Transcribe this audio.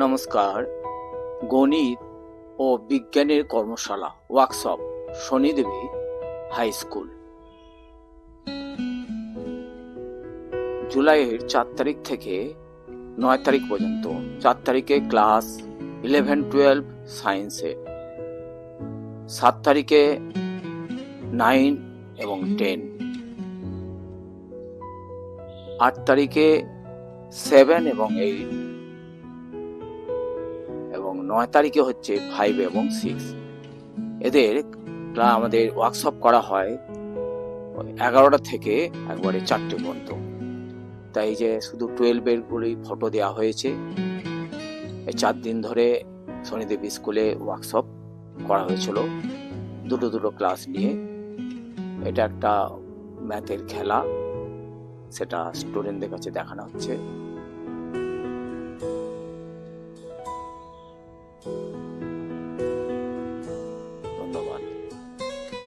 নমস্কার। গণিত ও বিজ্ঞানের কর্মশালা ওয়ার্কশপ শনিদেবী হাই স্কুল। জুলাইয়ের 4 তারিখ থেকে 9 তারিখ পর্যন্ত। 4 তারিখে ক্লাস 11-12 সায়েন্সের, 7 তারিখে 9 এবং 10, 8 তারিখে 7 এবং 8, এবং 9 তারিখে হচ্ছে 5 এবং 6। এদের আমাদের ওয়ার্কশপ করা হয় 11টা থেকে একবারে 4টে পর্যন্ত। তাই যে শুধু 12 গুলি ফটো দেওয়া হয়েছে। এই 4 দিন ধরে শনিদেবী স্কুলে ওয়ার্কশপ করা হয়েছিল, দুটো ক্লাস নিয়ে। এটা একটা ম্যাথের খেলা, সেটা স্টুডেন্টদের কাছে দেখানো হচ্ছে।